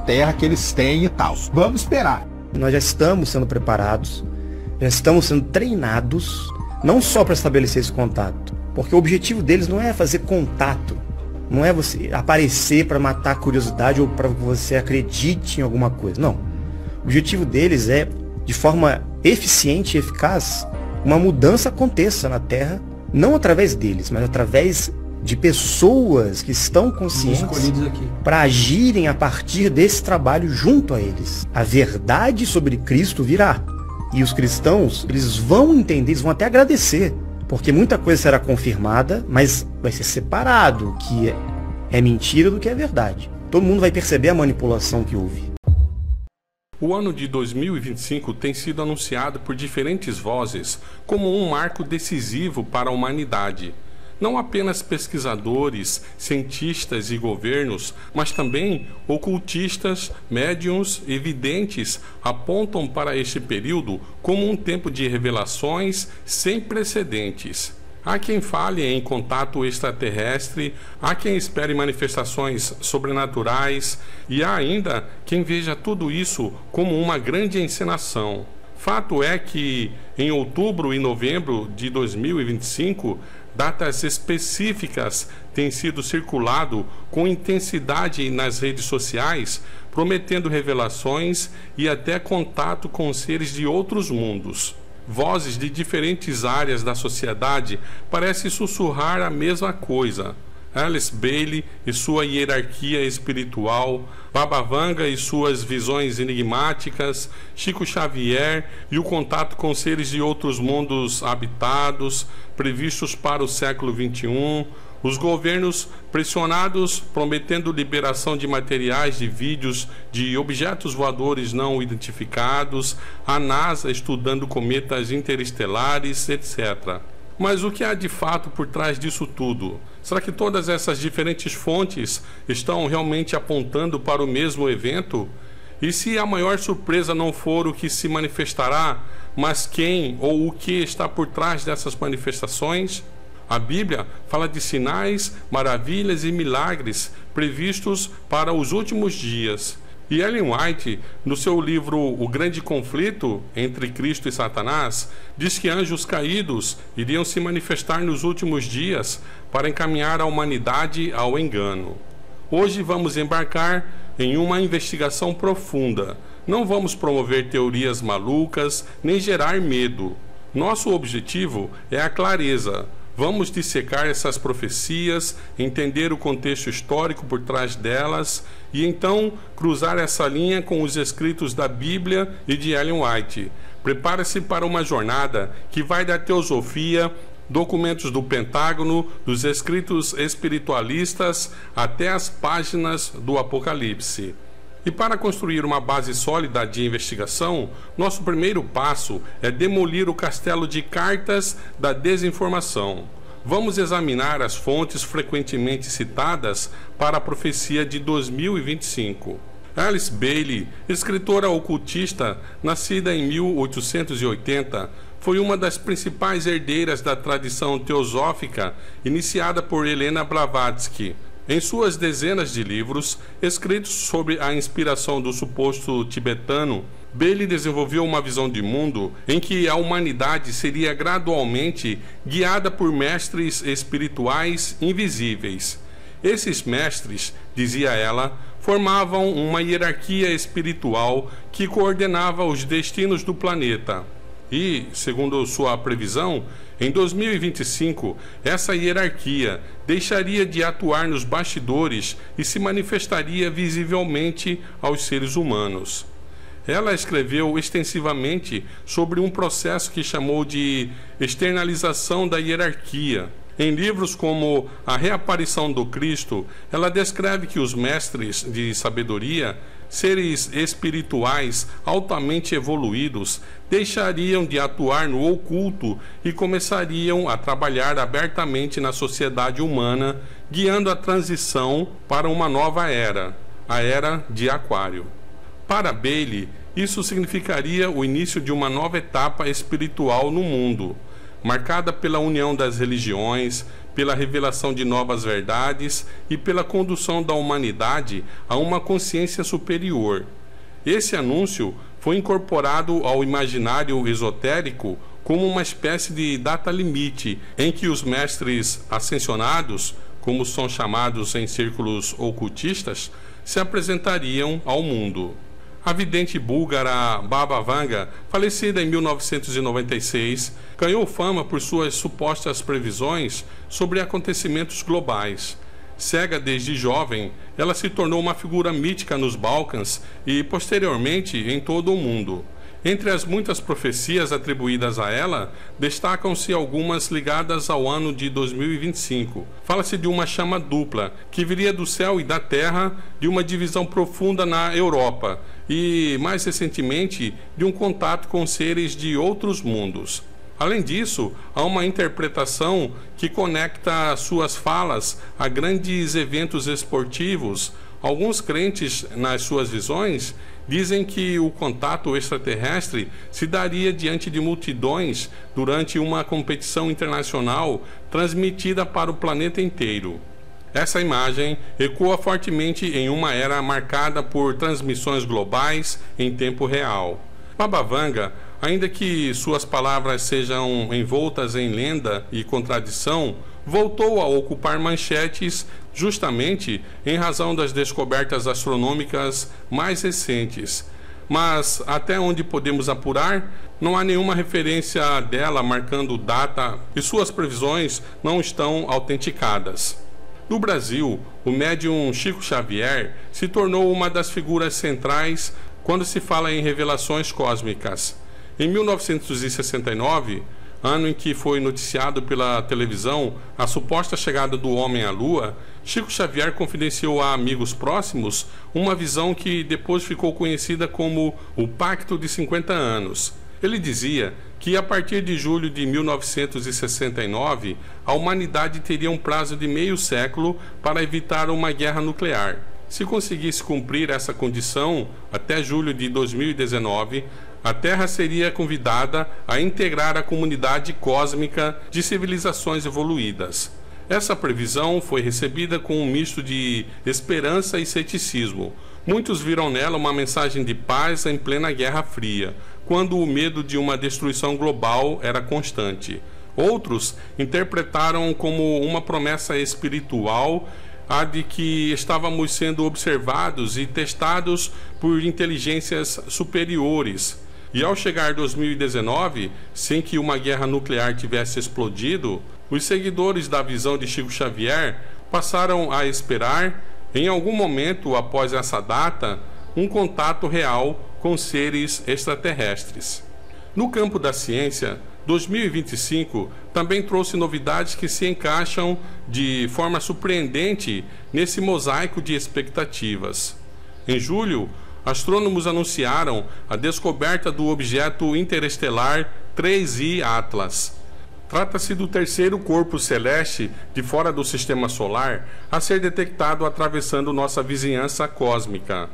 terra que eles têm e tal. Vamos esperar. Nós já estamos sendo preparados, já estamos sendo treinados, não só para estabelecer esse contato, porque o objetivo deles não é fazer contato, não é você aparecer para matar a curiosidade ou para que você acredite em alguma coisa, não. O objetivo deles é, de forma eficiente e eficaz, uma mudança aconteça na Terra, não através deles, mas através de pessoas que estão conscientes para agirem a partir desse trabalho junto a eles. A verdade sobre Cristo virá. E os cristãos, eles vão entender, eles vão até agradecer, porque muita coisa será confirmada, mas vai ser separado o que é mentira do que é verdade. Todo mundo vai perceber a manipulação que houve. O ano de 2025 tem sido anunciado por diferentes vozes como um marco decisivo para a humanidade. Não apenas pesquisadores, cientistas e governos, mas também ocultistas, médiuns e videntes apontam para este período como um tempo de revelações sem precedentes. Há quem fale em contato extraterrestre, há quem espere manifestações sobrenaturais e há ainda quem veja tudo isso como uma grande encenação. Fato é que em outubro e novembro de 2025, datas específicas têm sido circulado com intensidade nas redes sociais, prometendo revelações e até contato com seres de outros mundos. Vozes de diferentes áreas da sociedade parecem sussurrar a mesma coisa. Alice Bailey e sua hierarquia espiritual, Baba Vanga e suas visões enigmáticas, Chico Xavier e o contato com seres de outros mundos habitados, previstos para o século XXI, os governos pressionados prometendo liberação de materiais de vídeos de objetos voadores não identificados, a NASA estudando cometas interestelares, etc. Mas o que há de fato por trás disso tudo? Será que todas essas diferentes fontes estão realmente apontando para o mesmo evento? E se a maior surpresa não for o que se manifestará, mas quem ou o que está por trás dessas manifestações? A Bíblia fala de sinais, maravilhas e milagres previstos para os últimos dias. E Ellen White, no seu livro O Grande Conflito entre Cristo e Satanás, diz que anjos caídos iriam se manifestar nos últimos dias para encaminhar a humanidade ao engano. Hoje vamos embarcar em uma investigação profunda. Não vamos promover teorias malucas nem gerar medo. Nosso objetivo é a clareza. Vamos dissecar essas profecias, entender o contexto histórico por trás delas e então cruzar essa linha com os escritos da Bíblia e de Ellen White. Prepare-se para uma jornada que vai da teosofia, documentos do Pentágono, dos escritos espiritualistas até as páginas do Apocalipse. E para construir uma base sólida de investigação, nosso primeiro passo é demolir o castelo de cartas da desinformação. Vamos examinar as fontes frequentemente citadas para a profecia de 2025. Alice Bailey, escritora ocultista, nascida em 1880, foi uma das principais herdeiras da tradição teosófica iniciada por Helena Blavatsky. Em suas dezenas de livros, escritos sobre a inspiração do suposto tibetano, Bailey desenvolveu uma visão de mundo em que a humanidade seria gradualmente guiada por mestres espirituais invisíveis. Esses mestres, dizia ela, formavam uma hierarquia espiritual que coordenava os destinos do planeta. E, segundo sua previsão, em 2025, essa hierarquia deixaria de atuar nos bastidores e se manifestaria visivelmente aos seres humanos. Ela escreveu extensivamente sobre um processo que chamou de externalização da hierarquia. Em livros como A Reaparição do Cristo, ela descreve que os mestres de sabedoria, seres espirituais altamente evoluídos, deixariam de atuar no oculto e começariam a trabalhar abertamente na sociedade humana, guiando a transição para uma nova era, a Era de Aquário. Para Bailey, isso significaria o início de uma nova etapa espiritual no mundo, marcada pela união das religiões, pela revelação de novas verdades e pela condução da humanidade a uma consciência superior. Esse anúncio foi incorporado ao imaginário esotérico como uma espécie de data limite em que os mestres ascensionados, como são chamados em círculos ocultistas, se apresentariam ao mundo. A vidente búlgara Baba Vanga, falecida em 1996, ganhou fama por suas supostas previsões sobre acontecimentos globais. Cega desde jovem, ela se tornou uma figura mítica nos Balcãs e, posteriormente, em todo o mundo. Entre as muitas profecias atribuídas a ela, destacam-se algumas ligadas ao ano de 2025. Fala-se de uma chama dupla, que viria do céu e da terra, de uma divisão profunda na Europa e, mais recentemente, de um contato com seres de outros mundos. Além disso, há uma interpretação que conecta suas falas a grandes eventos esportivos. Alguns crentes, nas suas visões, dizem que o contato extraterrestre se daria diante de multidões durante uma competição internacional transmitida para o planeta inteiro. Essa imagem ecoa fortemente em uma era marcada por transmissões globais em tempo real. Baba Vanga, ainda que suas palavras sejam envoltas em lenda e contradição, voltou a ocupar manchetes justamente em razão das descobertas astronômicas mais recentes. Mas, até onde podemos apurar, não há nenhuma referência dela marcando data e suas previsões não estão autenticadas. No Brasil, o médium Chico Xavier se tornou uma das figuras centrais quando se fala em revelações cósmicas. Em 1969, ano em que foi noticiado pela televisão a suposta chegada do homem à Lua, Chico Xavier confidenciou a amigos próximos uma visão que depois ficou conhecida como o Pacto de 50 anos. Ele dizia que a partir de julho de 1969, a humanidade teria um prazo de meio século para evitar uma guerra nuclear. Se conseguisse cumprir essa condição, até julho de 2019, a Terra seria convidada a integrar a comunidade cósmica de civilizações evoluídas. Essa previsão foi recebida com um misto de esperança e ceticismo. Muitos viram nela uma mensagem de paz em plena Guerra Fria, quando o medo de uma destruição global era constante. Outros interpretaram como uma promessa espiritual a de que estávamos sendo observados e testados por inteligências superiores. E ao chegar 2019, sem que uma guerra nuclear tivesse explodido, os seguidores da visão de Chico Xavier passaram a esperar, em algum momento após essa data, um contato real com seres extraterrestres. No campo da ciência, 2025 também trouxe novidades que se encaixam de forma surpreendente nesse mosaico de expectativas. Em julho, astrônomos anunciaram a descoberta do objeto interestelar 3I Atlas. Trata-se do terceiro corpo celeste de fora do Sistema Solar a ser detectado atravessando nossa vizinhança cósmica.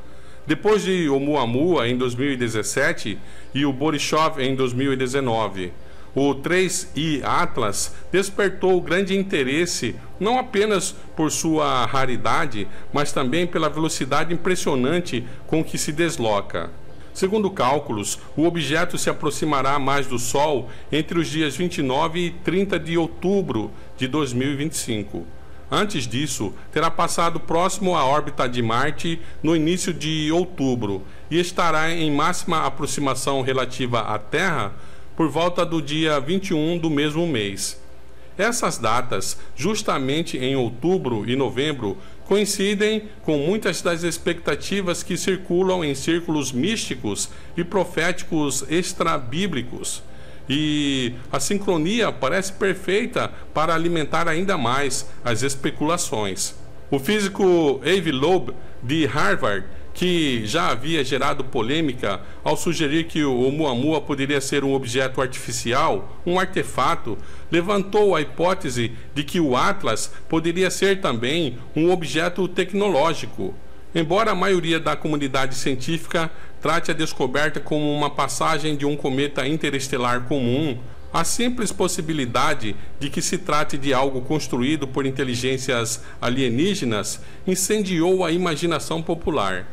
Depois de Oumuamua em 2017 e o Borisov em 2019, o 3I Atlas despertou grande interesse não apenas por sua raridade, mas também pela velocidade impressionante com que se desloca. Segundo cálculos, o objeto se aproximará mais do Sol entre os dias 29 e 30 de outubro de 2025. Antes disso, terá passado próximo à órbita de Marte no início de outubro e estará em máxima aproximação relativa à Terra por volta do dia 21 do mesmo mês. Essas datas, justamente em outubro e novembro, coincidem com muitas das expectativas que circulam em círculos místicos e proféticos extrabíblicos. E a sincronia parece perfeita para alimentar ainda mais as especulações. O físico Avi Loeb, de Harvard, que já havia gerado polêmica ao sugerir que o Oumuamua poderia ser um objeto artificial, um artefato, levantou a hipótese de que o Atlas poderia ser também um objeto tecnológico. Embora a maioria da comunidade científica trate a descoberta como uma passagem de um cometa interestelar comum, A simples possibilidade de que se trate de algo construído por inteligências alienígenas incendiou a imaginação popular.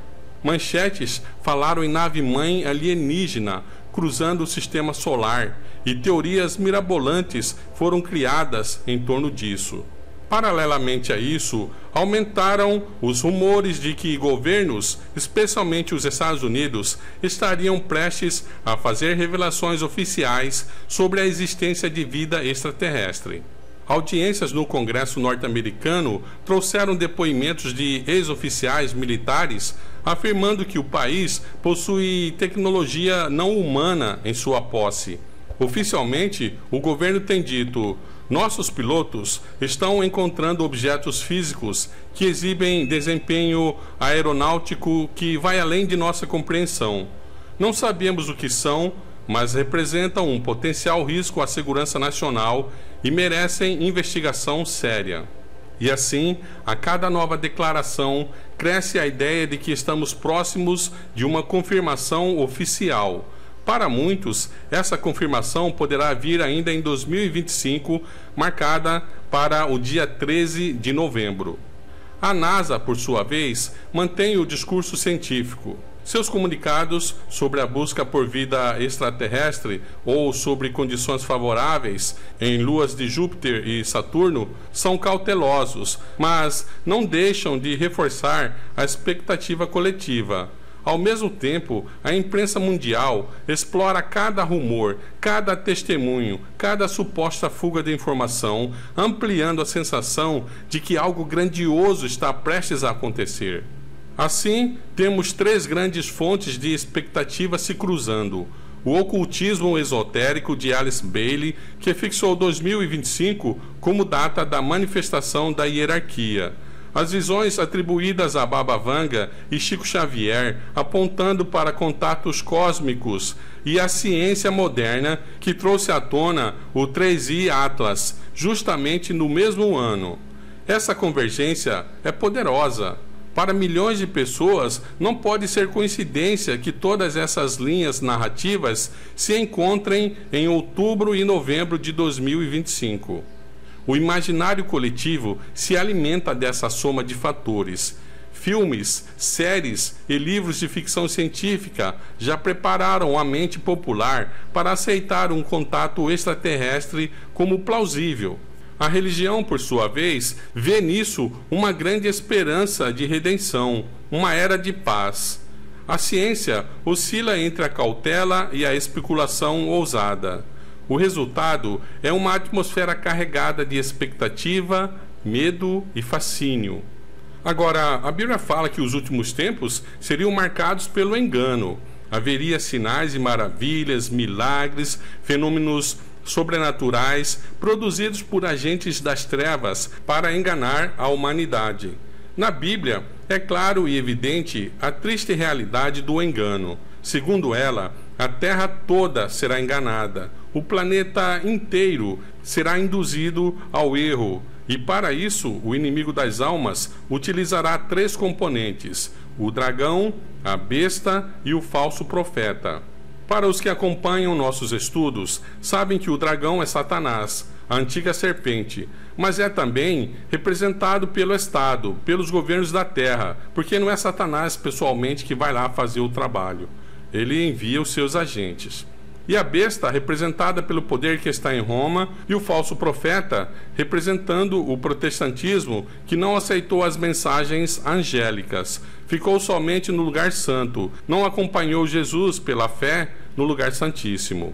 Manchetes falaram em nave-mãe alienígena cruzando o sistema solar e teorias mirabolantes foram criadas em torno disso. Paralelamente a isso, aumentaram os rumores de que governos, especialmente os Estados Unidos, estariam prestes a fazer revelações oficiais sobre a existência de vida extraterrestre. Audiências no Congresso norte-americano trouxeram depoimentos de ex-oficiais militares afirmando que o país possui tecnologia não humana em sua posse. Oficialmente, o governo tem dito: nossos pilotos estão encontrando objetos físicos que exibem desempenho aeronáutico que vai além de nossa compreensão. Não sabemos o que são, mas representam um potencial risco à segurança nacional e merecem investigação séria. E assim, a cada nova declaração, cresce a ideia de que estamos próximos de uma confirmação oficial. Para muitos, essa confirmação poderá vir ainda em 2025, marcada para o dia 13 de novembro. A NASA, por sua vez, mantém o discurso científico. Seus comunicados sobre a busca por vida extraterrestre ou sobre condições favoráveis em luas de Júpiter e Saturno são cautelosos, mas não deixam de reforçar a expectativa coletiva. Ao mesmo tempo, a imprensa mundial explora cada rumor, cada testemunho, cada suposta fuga de informação, ampliando a sensação de que algo grandioso está prestes a acontecer. Assim, temos três grandes fontes de expectativa se cruzando. O ocultismo esotérico de Alice Bailey, que fixou 2025 como data da manifestação da hierarquia. As visões atribuídas a Baba Vanga e Chico Xavier, apontando para contatos cósmicos, e a ciência moderna, que trouxe à tona o 3I Atlas, justamente no mesmo ano. Essa convergência é poderosa. Para milhões de pessoas, não pode ser coincidência que todas essas linhas narrativas se encontrem em outubro e novembro de 2025. O imaginário coletivo se alimenta dessa soma de fatores. Filmes, séries e livros de ficção científica já prepararam a mente popular para aceitar um contato extraterrestre como plausível. A religião, por sua vez, vê nisso uma grande esperança de redenção, uma era de paz. A ciência oscila entre a cautela e a especulação ousada. O resultado é uma atmosfera carregada de expectativa, medo e fascínio. Agora, a Bíblia fala que os últimos tempos seriam marcados pelo engano. Haveria sinais e maravilhas, milagres, fenômenos sobrenaturais produzidos por agentes das trevas para enganar a humanidade. Na Bíblia, é claro e evidente a triste realidade do engano. Segundo ela, a terra toda será enganada, o planeta inteiro será induzido ao erro, e para isso o inimigo das almas utilizará três componentes: o dragão, a besta e o falso profeta. Para os que acompanham nossos estudos, sabem que o dragão é Satanás, a antiga serpente, mas é também representado pelo Estado, pelos governos da terra, porque não é Satanás pessoalmente que vai lá fazer o trabalho. Ele envia os seus agentes. E a besta, representada pelo poder que está em Roma, e o falso profeta, representando o protestantismo, que não aceitou as mensagens angélicas, ficou somente no lugar santo, não acompanhou Jesus pela fé no lugar santíssimo.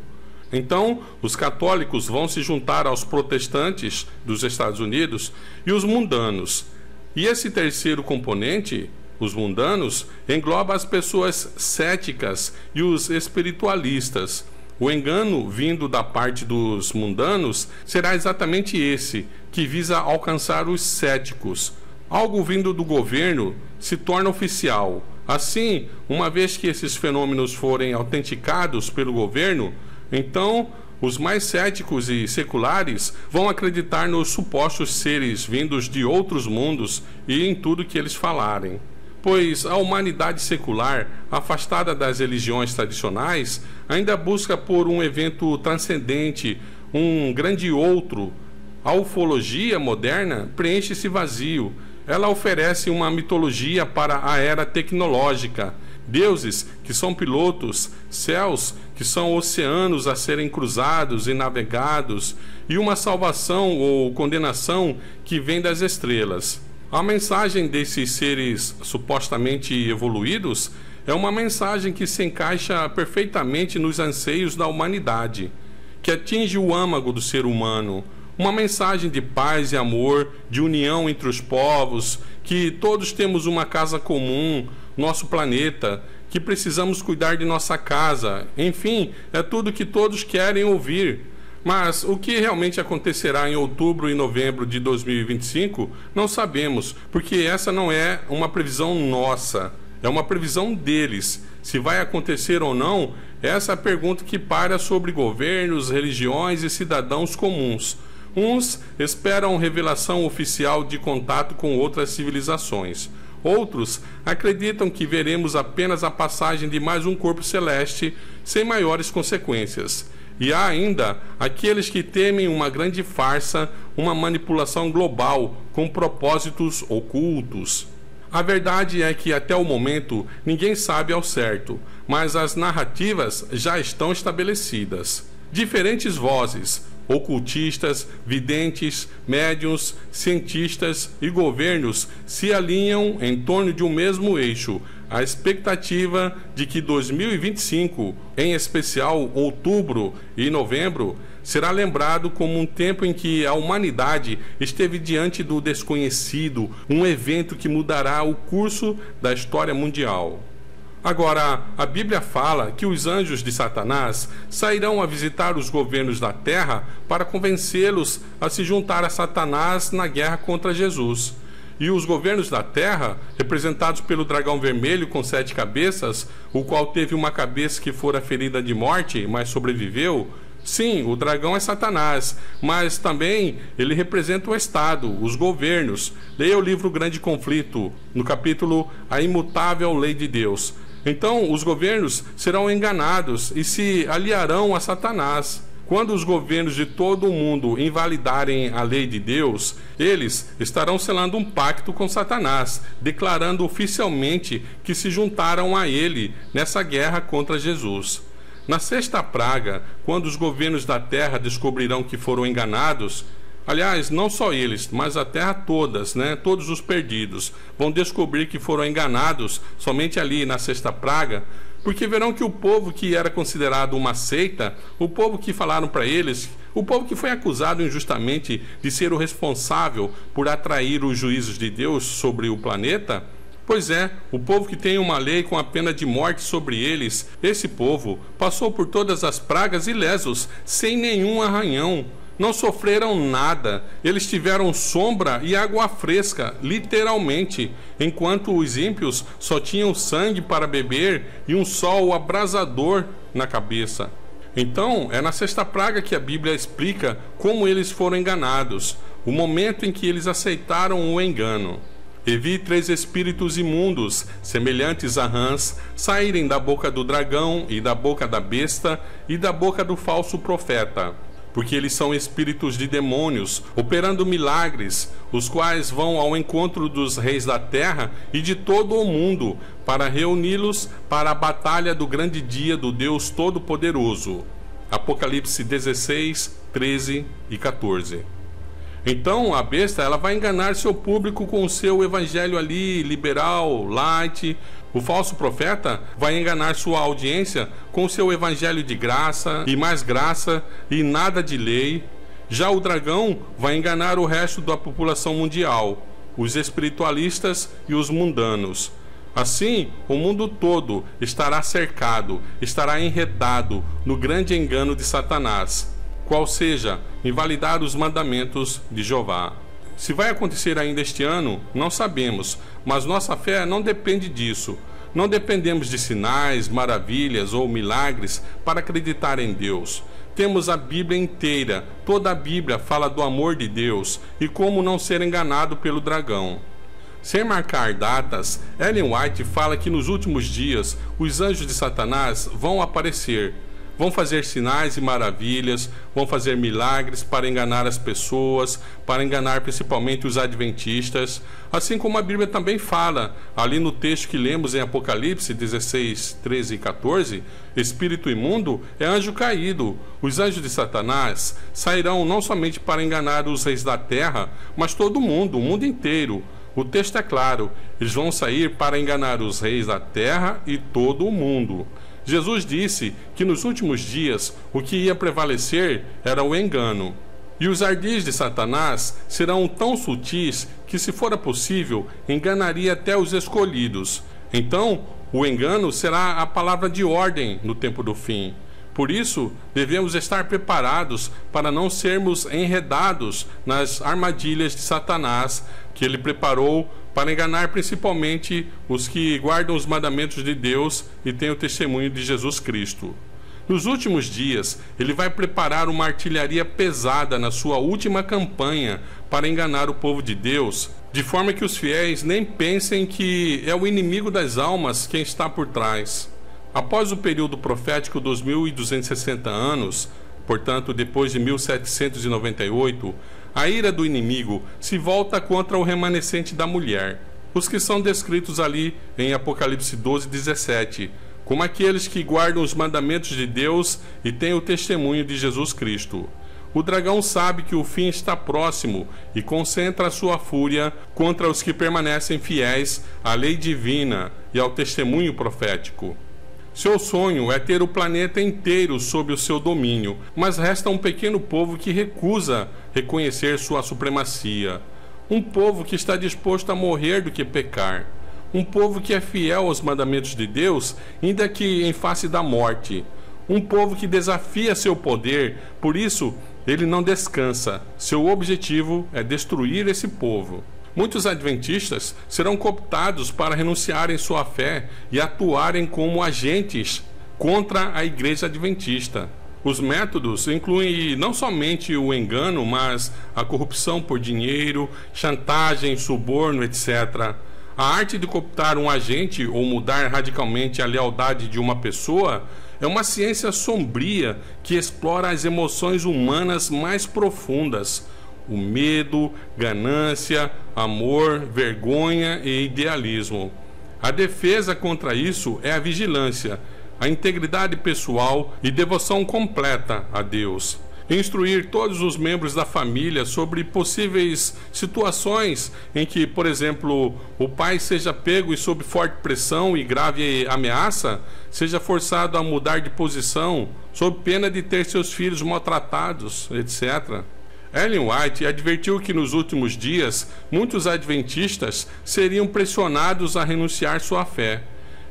Então, os católicos vão se juntar aos protestantes dos Estados Unidos e os mundanos. E esse terceiro componente, os mundanos, engloba as pessoas céticas e os espiritualistas. O engano vindo da parte dos mundanos será exatamente esse, que visa alcançar os céticos. Algo vindo do governo se torna oficial. Assim, uma vez que esses fenômenos forem autenticados pelo governo, então os mais céticos e seculares vão acreditar nos supostos seres vindos de outros mundos e em tudo que eles falarem. pois a humanidade secular, afastada das religiões tradicionais, ainda busca por um evento transcendente, um grande outro. A ufologia moderna preenche esse vazio. Ela oferece uma mitologia para a era tecnológica. Deuses que são pilotos, céus que são oceanos a serem cruzados e navegados, e uma salvação ou condenação que vem das estrelas. A mensagem desses seres supostamente evoluídos é uma mensagem que se encaixa perfeitamente nos anseios da humanidade, que atinge o âmago do ser humano. Uma mensagem de paz e amor, de união entre os povos, que todos temos uma casa comum, nosso planeta, que precisamos cuidar de nossa casa. Enfim, é tudo que todos querem ouvir. Mas o que realmente acontecerá em outubro e novembro de 2025, não sabemos, porque essa não é uma previsão nossa, é uma previsão deles. Se vai acontecer ou não, essa é a pergunta que paira sobre governos, religiões e cidadãos comuns. Uns esperam revelação oficial de contato com outras civilizações. Outros acreditam que veremos apenas a passagem de mais um corpo celeste sem maiores consequências. E há ainda aqueles que temem uma grande farsa, uma manipulação global com propósitos ocultos. A verdade é que até o momento ninguém sabe ao certo, mas as narrativas já estão estabelecidas. Diferentes vozes, ocultistas, videntes, médiuns, cientistas e governos se alinham em torno de um mesmo eixo, a expectativa de que 2025, em especial outubro e novembro, será lembrado como um tempo em que a humanidade esteve diante do desconhecido, um evento que mudará o curso da história mundial. Agora, a Bíblia fala que os anjos de Satanás sairão a visitar os governos da terra para convencê-los a se juntar a Satanás na guerra contra Jesus. E os governos da terra, representados pelo dragão vermelho com 7 cabeças, o qual teve uma cabeça que fora ferida de morte, mas sobreviveu. Sim, o dragão é Satanás, mas também ele representa o Estado, os governos. Leia o livro Grande Conflito, no capítulo A Imutável Lei de Deus. Então, os governos serão enganados e se aliarão a Satanás. Quando os governos de todo o mundo invalidarem a lei de Deus, eles estarão selando um pacto com Satanás, declarando oficialmente que se juntaram a ele nessa guerra contra Jesus. Na sexta praga, quando os governos da terra descobrirão que foram enganados, aliás, não só eles, mas a terra todas, todos os perdidos, vão descobrir que foram enganados somente ali na sexta praga, porque verão que o povo que era considerado uma seita, o povo que falaram para eles, o povo que foi acusado injustamente de ser o responsável por atrair os juízos de Deus sobre o planeta, pois é, o povo que tem uma lei com a pena de morte sobre eles, esse povo passou por todas as pragas ilesos, sem nenhum arranhão. Não sofreram nada, eles tiveram sombra e água fresca, literalmente, enquanto os ímpios só tinham sangue para beber e um sol abrasador na cabeça. Então, é na sexta praga que a Bíblia explica como eles foram enganados, o momento em que eles aceitaram o engano. E vi 3 espíritos imundos, semelhantes a rãs, saírem da boca do dragão e da boca da besta e da boca do falso profeta. Porque eles são espíritos de demônios, operando milagres, os quais vão ao encontro dos reis da terra e de todo o mundo, para reuni-los para a batalha do grande dia do Deus Todo-Poderoso. Apocalipse 16, 13 e 14. Então a besta ela vai enganar seu público com o seu evangelho ali, liberal, light. O falso profeta vai enganar sua audiência com o seu evangelho de graça e nada de lei. Já o dragão vai enganar o resto da população mundial, os espiritualistas e os mundanos. Assim, o mundo todo estará cercado, estará enredado no grande engano de Satanás, qual seja, invalidar os mandamentos de Jeová. Se vai acontecer ainda este ano, não sabemos, mas nossa fé não depende disso. Não dependemos de sinais, maravilhas ou milagres para acreditar em Deus. Temos a Bíblia inteira, toda a Bíblia fala do amor de Deus e como não ser enganado pelo dragão. Sem marcar datas, Ellen White fala que nos últimos dias os anjos de Satanás vão aparecer, vão fazer sinais e maravilhas, vão fazer milagres para enganar as pessoas, para enganar principalmente os adventistas, assim como a Bíblia também fala, ali no texto que lemos em Apocalipse 16, 13 e 14, espírito imundo é anjo caído. Os anjos de Satanás sairão não somente para enganar os reis da terra, mas todo mundo, o mundo inteiro. O texto é claro, eles vão sair para enganar os reis da terra e todo o mundo. Jesus disse que nos últimos dias o que ia prevalecer era o engano. E os ardis de Satanás serão tão sutis que, se fora possível, enganaria até os escolhidos. Então, o engano será a palavra de ordem no tempo do fim. Por isso, devemos estar preparados para não sermos enredados nas armadilhas de Satanás, que ele preparou para enganar principalmente os que guardam os mandamentos de Deus e têm o testemunho de Jesus Cristo. Nos últimos dias, ele vai preparar uma artilharia pesada na sua última campanha para enganar o povo de Deus, de forma que os fiéis nem pensem que é o inimigo das almas quem está por trás. Após o período profético dos 1260 anos, portanto depois de 1798, a ira do inimigo se volta contra o remanescente da mulher, os que são descritos ali em Apocalipse 12, 17, como aqueles que guardam os mandamentos de Deus e têm o testemunho de Jesus Cristo. O dragão sabe que o fim está próximo e concentra a sua fúria contra os que permanecem fiéis à lei divina e ao testemunho profético. Seu sonho é ter o planeta inteiro sob o seu domínio, mas resta um pequeno povo que recusa reconhecer sua supremacia. Um povo que está disposto a morrer do que pecar. Um povo que é fiel aos mandamentos de Deus, ainda que em face da morte. Um povo que desafia seu poder, por isso ele não descansa. Seu objetivo é destruir esse povo. Muitos adventistas serão cooptados para renunciarem sua fé e atuarem como agentes contra a igreja adventista. Os métodos incluem não somente o engano, mas a corrupção por dinheiro, chantagem, suborno, etc. A arte de cooptar um agente ou mudar radicalmente a lealdade de uma pessoa é uma ciência sombria que explora as emoções humanas mais profundas. O medo, ganância, amor, vergonha e idealismo. A defesa contra isso é a vigilância, a integridade pessoal e devoção completa a Deus. Instruir todos os membros da família sobre possíveis situações em que, por exemplo, o pai seja pego e sob forte pressão e grave ameaça, seja forçado a mudar de posição, sob pena de ter seus filhos maltratados, etc. Ellen White advertiu que nos últimos dias muitos adventistas seriam pressionados a renunciar sua fé.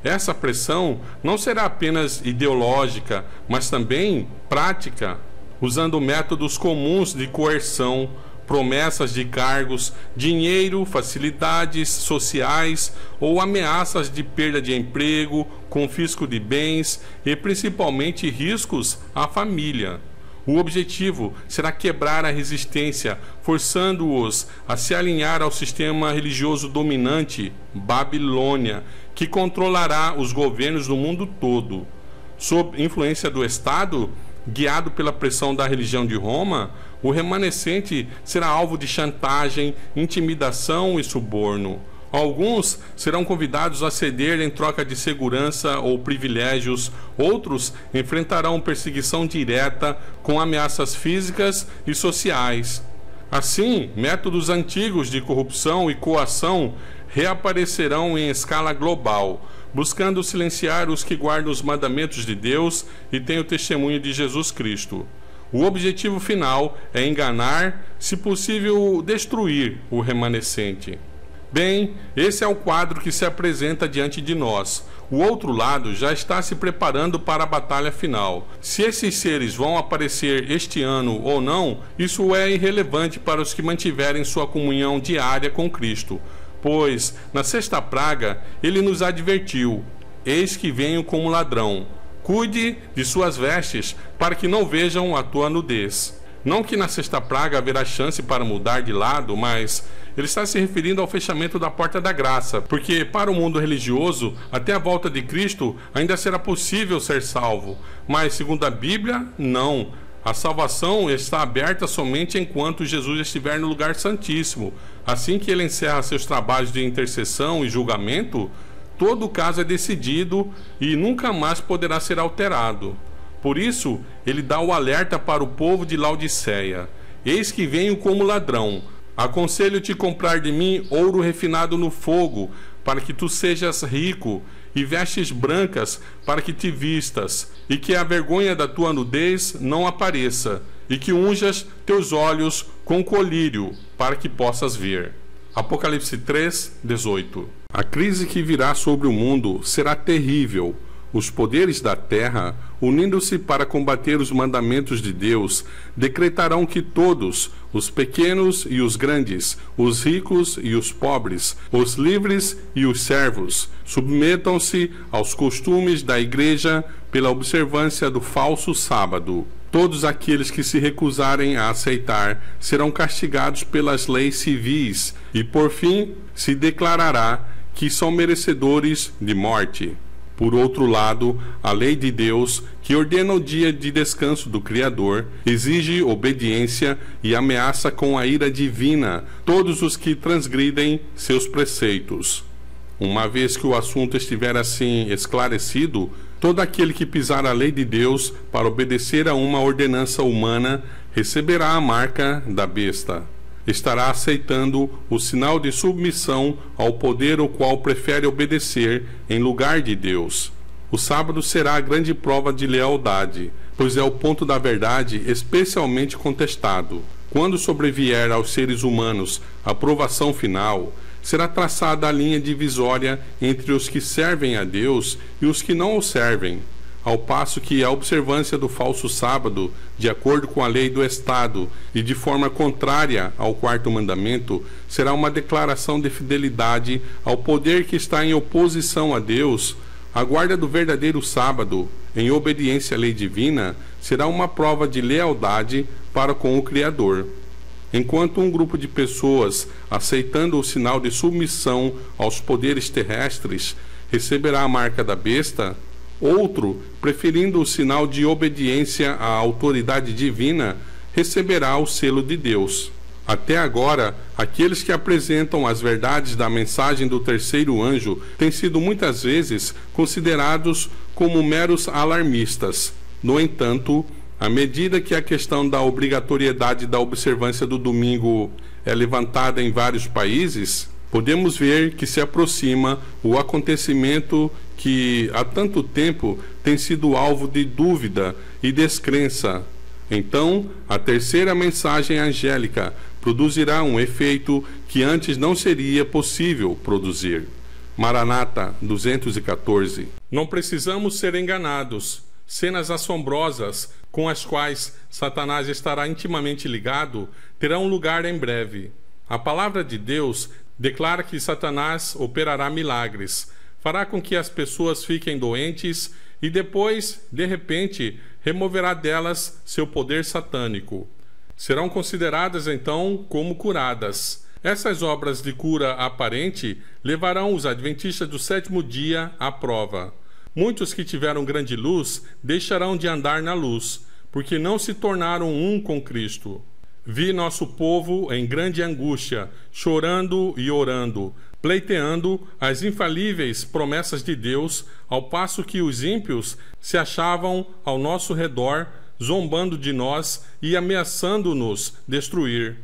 Essa pressão não será apenas ideológica, mas também prática, usando métodos comuns de coerção, promessas de cargos, dinheiro, facilidades sociais ou ameaças de perda de emprego, confisco de bens e principalmente riscos à família. O objetivo será quebrar a resistência, forçando-os a se alinhar ao sistema religioso dominante, Babilônia, que controlará os governos do mundo todo. Sob influência do Estado, guiado pela pressão da religião de Roma, o remanescente será alvo de chantagem, intimidação e suborno. Alguns serão convidados a ceder em troca de segurança ou privilégios, outros enfrentarão perseguição direta com ameaças físicas e sociais. Assim, métodos antigos de corrupção e coação reaparecerão em escala global, buscando silenciar os que guardam os mandamentos de Deus e têm o testemunho de Jesus Cristo. O objetivo final é enganar, se possível, destruir o remanescente. Bem, esse é o quadro que se apresenta diante de nós. O outro lado já está se preparando para a batalha final. Se esses seres vão aparecer este ano ou não, isso é irrelevante para os que mantiverem sua comunhão diária com Cristo, pois, na sexta praga, ele nos advertiu: eis que venho como ladrão. Cuide de suas vestes, para que não vejam a tua nudez. Não que na sexta praga haverá chance para mudar de lado, mas ele está se referindo ao fechamento da porta da graça, porque para o mundo religioso, até a volta de Cristo, ainda será possível ser salvo. Mas, segundo a Bíblia, não. A salvação está aberta somente enquanto Jesus estiver no lugar santíssimo. Assim que ele encerra seus trabalhos de intercessão e julgamento, todo o caso é decidido e nunca mais poderá ser alterado. Por isso, ele dá o alerta para o povo de Laodiceia: eis que venho como ladrão. Aconselho-te comprar de mim ouro refinado no fogo, para que tu sejas rico, e vestes brancas, para que te vistas, e que a vergonha da tua nudez não apareça, e que unjas teus olhos com colírio, para que possas ver. Apocalipse 3:18. A crise que virá sobre o mundo será terrível. Os poderes da terra, unindo-se para combater os mandamentos de Deus, decretarão que todos, os pequenos e os grandes, os ricos e os pobres, os livres e os servos, submetam-se aos costumes da igreja pela observância do falso sábado. Todos aqueles que se recusarem a aceitar serão castigados pelas leis civis e, por fim, se declarará que são merecedores de morte. Por outro lado, a lei de Deus, que ordena o dia de descanso do Criador, exige obediência e ameaça com a ira divina todos os que transgridem seus preceitos. Uma vez que o assunto estiver assim esclarecido, todo aquele que pisar a lei de Deus para obedecer a uma ordenança humana receberá a marca da besta. Estará aceitando o sinal de submissão ao poder ao qual prefere obedecer em lugar de Deus. O sábado será a grande prova de lealdade, pois é o ponto da verdade especialmente contestado. Quando sobrevier aos seres humanos a provação final, será traçada a linha divisória entre os que servem a Deus e os que não o servem, ao passo que a observância do falso sábado, de acordo com a lei do Estado e de forma contrária ao quarto mandamento, será uma declaração de fidelidade ao poder que está em oposição a Deus. A guarda do verdadeiro sábado, em obediência à lei divina, será uma prova de lealdade para com o Criador. Enquanto um grupo de pessoas, aceitando o sinal de submissão aos poderes terrestres, receberá a marca da besta, outro, preferindo o sinal de obediência à autoridade divina, receberá o selo de Deus. Até agora, aqueles que apresentam as verdades da mensagem do terceiro anjo têm sido muitas vezes considerados como meros alarmistas. No entanto, à medida que a questão da obrigatoriedade da observância do domingo é levantada em vários países, podemos ver que se aproxima o acontecimento que há tanto tempo tem sido alvo de dúvida e descrença. Então, a terceira mensagem angélica produzirá um efeito que antes não seria possível produzir. Maranata 214. Não precisamos ser enganados. Cenas assombrosas com as quais Satanás estará intimamente ligado terão lugar em breve. A palavra de Deus declara que Satanás operará milagres, fará com que as pessoas fiquem doentes e depois, de repente, removerá delas seu poder satânico. Serão consideradas então como curadas. Essas obras de cura aparente levarão os adventistas do sétimo dia à prova. Muitos que tiveram grande luz deixarão de andar na luz, porque não se tornaram um com Cristo. Vi nosso povo em grande angústia, chorando e orando, pleiteando as infalíveis promessas de Deus, ao passo que os ímpios se achavam ao nosso redor, zombando de nós e ameaçando-nos destruir.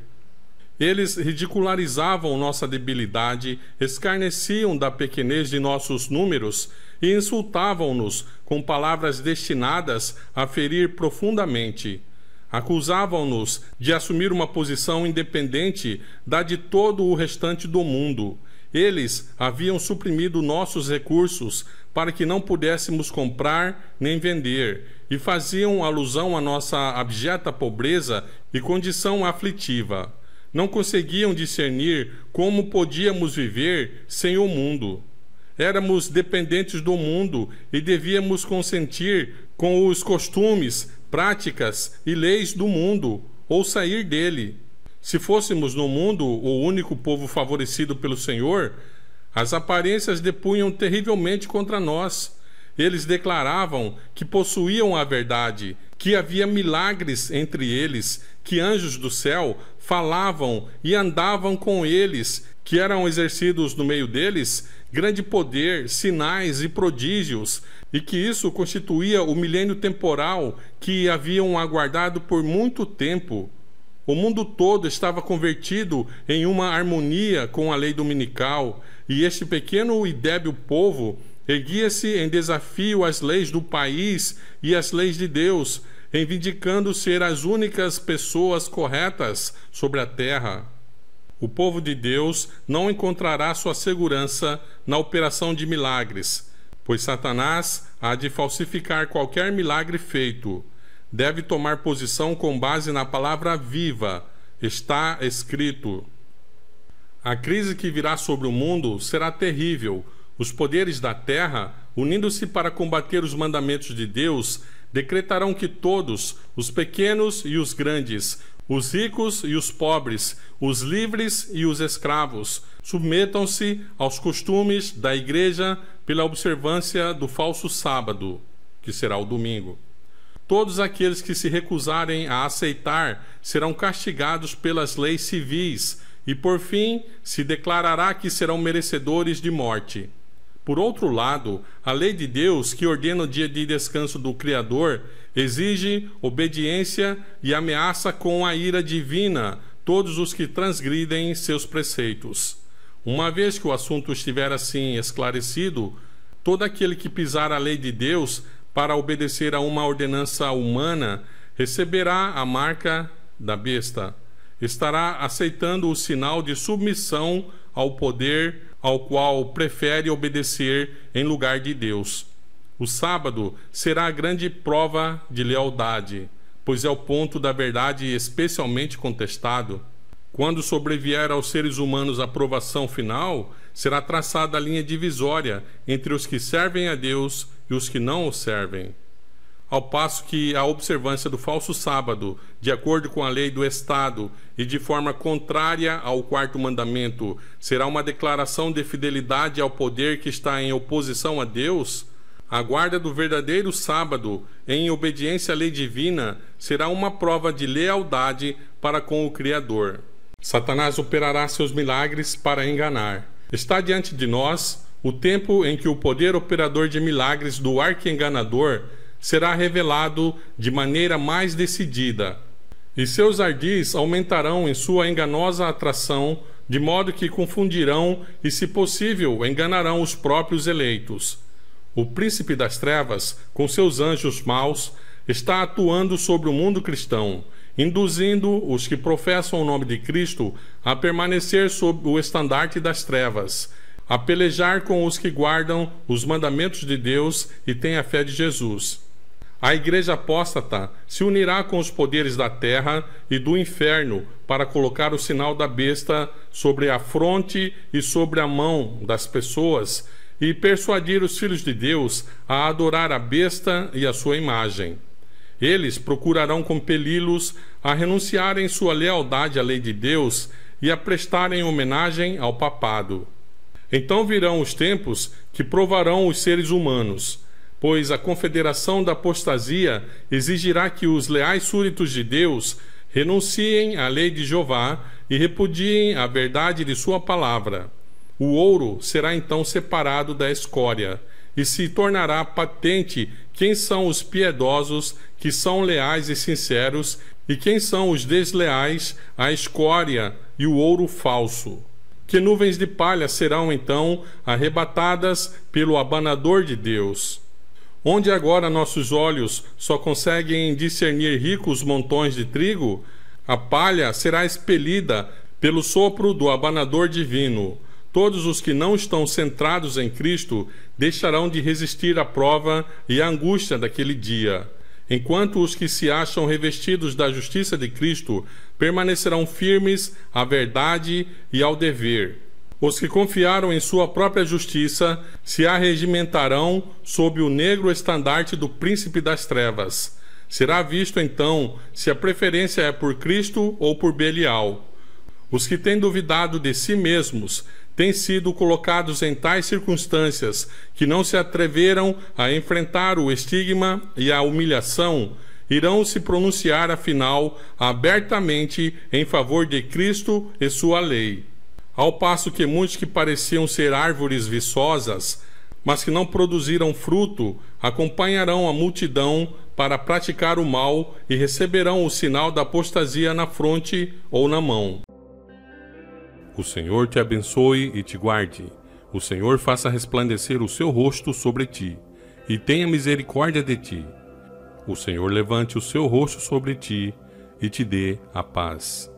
Eles ridicularizavam nossa debilidade, escarneciam da pequenez de nossos números e insultavam-nos com palavras destinadas a ferir profundamente. Acusavam-nos de assumir uma posição independente da de todo o restante do mundo. Eles haviam suprimido nossos recursos para que não pudéssemos comprar nem vender, e faziam alusão à nossa abjeta pobreza e condição aflitiva. Não conseguiam discernir como podíamos viver sem o mundo. Éramos dependentes do mundo e devíamos consentir com os costumes, práticas e leis do mundo. ou sair dele. Se fôssemos no mundo o único povo favorecido pelo Senhor, as aparências depunham terrivelmente contra nós. Eles declaravam que possuíam a verdade, que havia milagres entre eles, que anjos do céu falavam e andavam com eles, que eram exercidos no meio deles grande poder, sinais e prodígios, e que isso constituía o milênio temporal que haviam aguardado por muito tempo. O mundo todo estava convertido em uma harmonia com a lei dominical, e este pequeno e débil povo erguia-se em desafio às leis do país e às leis de Deus, reivindicando ser as únicas pessoas corretas sobre a terra. O povo de Deus não encontrará sua segurança na operação de milagres, pois Satanás há de falsificar qualquer milagre feito. Deve tomar posição com base na palavra viva. Está escrito. A crise que virá sobre o mundo será terrível. Os poderes da terra, unindo-se para combater os mandamentos de Deus, decretarão que todos, os pequenos e os grandes, os ricos e os pobres, os livres e os escravos, submetam-se aos costumes da igreja pela observância do falso sábado, que será o domingo. Todos aqueles que se recusarem a aceitar serão castigados pelas leis civis e, por fim, se declarará que serão merecedores de morte. Por outro lado, a lei de Deus, que ordena o dia de descanso do Criador, exige obediência e ameaça com a ira divina todos os que transgridem seus preceitos. Uma vez que o assunto estiver assim esclarecido, todo aquele que pisar a lei de Deus para obedecer a uma ordenança humana receberá a marca da besta. Estará aceitando o sinal de submissão ao poder ao qual prefere obedecer em lugar de Deus. O sábado será a grande prova de lealdade, pois é o ponto da verdade especialmente contestado. Quando sobrevier aos seres humanos a provação final, será traçada a linha divisória entre os que servem a Deus e os que não o servem. Ao passo que a observância do falso sábado, de acordo com a lei do Estado e de forma contrária ao quarto mandamento, será uma declaração de fidelidade ao poder que está em oposição a Deus, a guarda do verdadeiro sábado, em obediência à lei divina, será uma prova de lealdade para com o Criador. Satanás operará seus milagres para enganar. Está diante de nós o tempo em que o poder operador de milagres do arqui-enganador será revelado de maneira mais decidida, e seus ardis aumentarão em sua enganosa atração, de modo que confundirão e, se possível, enganarão os próprios eleitos. O príncipe das trevas, com seus anjos maus, está atuando sobre o mundo cristão, induzindo os que professam o nome de Cristo a permanecer sob o estandarte das trevas, a pelejar com os que guardam os mandamentos de Deus e têm a fé de Jesus. A igreja apóstata se unirá com os poderes da terra e do inferno para colocar o sinal da besta sobre a fronte e sobre a mão das pessoas e persuadir os filhos de Deus a adorar a besta e a sua imagem. Eles procurarão compeli-los a renunciarem sua lealdade à lei de Deus e a prestarem homenagem ao papado. Então virão os tempos que provarão os seres humanos, pois a confederação da apostasia exigirá que os leais súditos de Deus renunciem à lei de Jeová e repudiem a verdade de sua palavra. O ouro será então separado da escória, e se tornará patente quem são os piedosos, que são leais e sinceros, e quem são os desleais, a escória e o ouro falso. Que nuvens de palha serão então arrebatadas pelo abanador de Deus. Onde agora nossos olhos só conseguem discernir ricos montões de trigo, a palha será expelida pelo sopro do abanador divino. Todos os que não estão centrados em Cristo deixarão de resistir à prova e à angústia daquele dia, enquanto os que se acham revestidos da justiça de Cristo permanecerão firmes à verdade e ao dever. Os que confiaram em sua própria justiça se arregimentarão sob o negro estandarte do príncipe das trevas. Será visto então se a preferência é por Cristo ou por Belial. Os que têm duvidado de si mesmos têm sido colocados em tais circunstâncias que não se atreveram a enfrentar o estigma e a humilhação, irão se pronunciar afinal abertamente em favor de Cristo e sua lei. Ao passo que muitos que pareciam ser árvores viçosas, mas que não produziram fruto, acompanharão a multidão para praticar o mal e receberão o sinal da apostasia na fronte ou na mão. O Senhor te abençoe e te guarde. O Senhor faça resplandecer o seu rosto sobre ti e tenha misericórdia de ti. O Senhor levante o seu rosto sobre ti e te dê a paz.